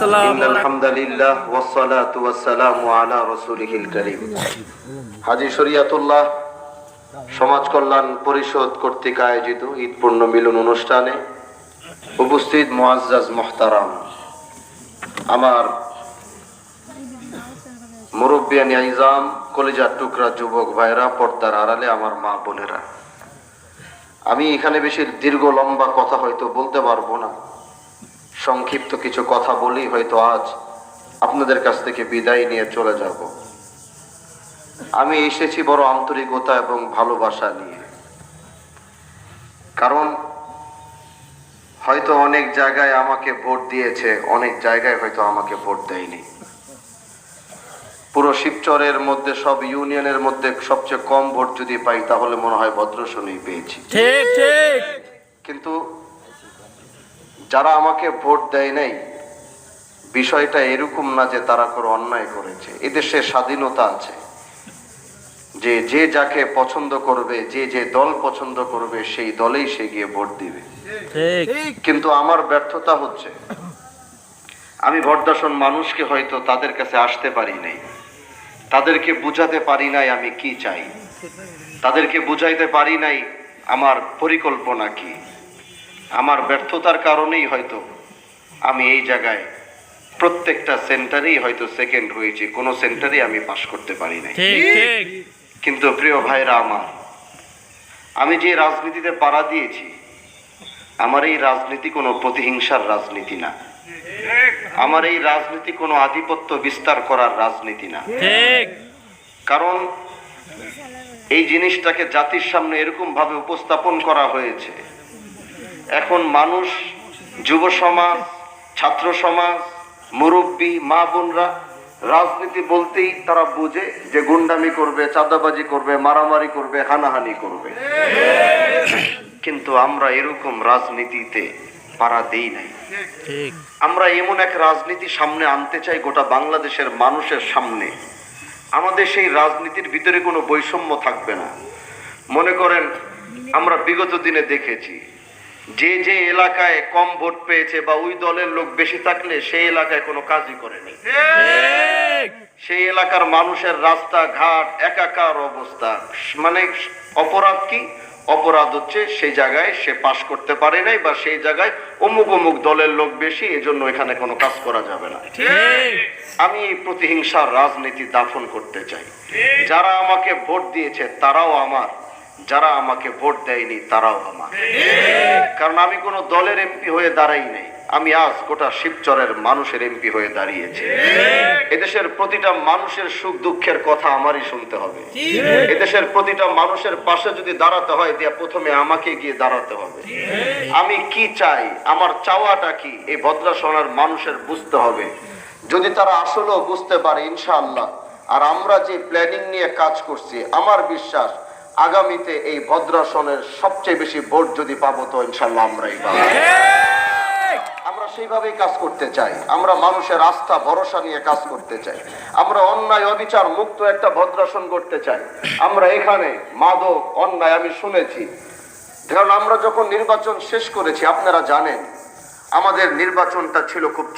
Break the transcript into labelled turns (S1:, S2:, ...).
S1: ইন্নাল হামদালিল্লাহ ওয়াসসালাতু ওয়াসসালামু আলা রাসূলিহিল কারীম। হাজী শরিয়াতুল্লাহ সমাজ কল্যাণ পরিষদ কর্তৃক আয়োজিত ঈদ পূর্ণ মিলন অনুষ্ঠানে উপস্থিত মুআজ্জাজ মুহতারাম, আমার মুরব্বিয়ান ইজাম, কলিজার টুকরা যুবক ভাইরা, পর্দার আড়ালে আমার মা বোনেরা, আমি এখানে বেশি দীর্ঘ লম্বা কথা হয়তো বলতে পারবো না। সংক্ষিপ্ত কিছু কথা বলি, হয়তো আজ আপনাদের কাছ থেকে বিদায় নিয়ে চলে যাব। আমি এসেছি বড় আন্তরিকতা এবং ভালোবাসা নিয়ে, কারণ হয়তো অনেক জায়গায় আমাকে ভোট দিয়েছে, অনেক জায়গায় হয়তো আমাকে ভোট দেয়নি। পুরো শিবচরের মধ্যে সব ইউনিয়নের মধ্যে সবচেয়ে কম ভোট যদি পাই তাহলে মনে হয় ভদ্রশোনেই পেয়েছি।
S2: ঠিক ঠিক।
S1: কিন্তু যারা আমাকে ভোট দেয় নাই, বিষয়টা এরকম না যে তারা কোনো অন্যায় করেছে। এদেশে স্বাধীনতা আছে, যে যে যাকে পছন্দ করবে, যে যে দল পছন্দ করবে সেই দলেই সে গিয়ে ভোট দিবে। কিন্তু আমার ব্যর্থতা হচ্ছে, আমি ভোটদাসন মানুষকে হয়তো তাদের কাছে আসতে পারি নাই, তাদেরকে বুঝাতে পারি নাই আমি কি চাই, তাদেরকে বুঝাইতে পারি নাই আমার পরিকল্পনা কি। আমার ব্যর্থতার কারণেই হয়তো আমি এই জায়গায় প্রত্যেকটা সেন্টারেই হয়তো সেকেন্ড হয়েছি, কোনো সেন্টারে আমি পাস করতে পারি নাই। কিন্তু প্রিয় ভাইরা আমার, আমি যে রাজনীতিতে পাড়া দিয়েছি, আমার এই রাজনীতি কোনো প্রতিহিংসার রাজনীতি না, আমার এই রাজনীতি কোনো আধিপত্য বিস্তার করার রাজনীতি না। কারণ এই জিনিসটাকে জাতির সামনে এরকম ভাবে উপস্থাপন করা হয়েছে, এখন মানুষ, যুব সমাজ, ছাত্র সমাজ, মুরব্বী, মা বোনরা রাজনীতি বলতেই তারা বুঝে যে গুন্ডামি করবে, চাঁদাবাজি করবে, মারামারি করবে, হানাহানি করবে। কিন্তু আমরা এরকম রাজনীতিতে পাড়া দেই নাই। আমরা এমন এক রাজনীতি সামনে আনতে চাই গোটা বাংলাদেশের মানুষের সামনে। আমাদের সেই রাজনীতির ভিতরে কোনো বৈষম্য থাকবে না। মনে করেন, আমরা বিগত দিনে দেখেছি যে যে এলাকায় কম ভোট পেয়েছে বা ওই দলের লোক বেশি থাকলে সেই এলাকায় কোনো কাজই করেনি। সেই এলাকার মানুষের রাস্তাঘাট একাকার অবস্থা। মানে অপরাধ কি? অপরাধ হচ্ছে সেই জায়গায় সে পাস করতে পারে নাই, বা সেই জায়গায় অমুক অমুক দলের লোক বেশি, এজন্য এখানে কোনো কাজ করা যাবে না। আমি এই প্রতিহিংসার রাজনীতি দাফন করতে চাই। যারা আমাকে ভোট দিয়েছে তারাও আমার, যারা আমাকে ভোট দেয়নি তারাও আমার। কারণ আমি কোনো দলের এমপি হয়ে দাঁড়াই নাই, আমি আজ গোটা শিবচরের মানুষের এমপি হয়ে দাঁড়িয়েছি। এদেশের প্রতিটা মানুষের সুখ দুঃখের কথা আমারই শুনতে হবে। এদেশের প্রতিটা মানুষের পাশে যদি দাঁড়াতে হয়, দিয়া প্রথমে আমাকে গিয়ে দাঁড়াতে হবে। আমি কি চাই, আমার চাওয়াটা কি, এই ভদ্রাসনের মানুষের বুঝতে হবে। যদি তারা আসলেও বুঝতে পারে, ইনশাআল্লাহ, আর আমরা যে প্ল্যানিং নিয়ে কাজ করছি, আমার বিশ্বাস আগামীতে এই ভদ্রাসনের সবচেয়ে বেশি ভোট যদি পাবো তো ইনশাআল্লাহ আমরাই পাবো। আমরা সেইভাবেই কাজ করতে চাই। আমরা মানুষের আস্থা ভরসা নিয়ে কাজ করতে চাই। আমরা অন্যায় অবিচার মুক্ত একটা ভদ্রাসন করতে চাই। আমরা এখানে মাদক অন্যায় আমি শুনেছি, কারণ আমরা যখন নির্বাচন শেষ করেছি, আপনারা জানেন আমাদের নির্বাচনটা ছিল খুব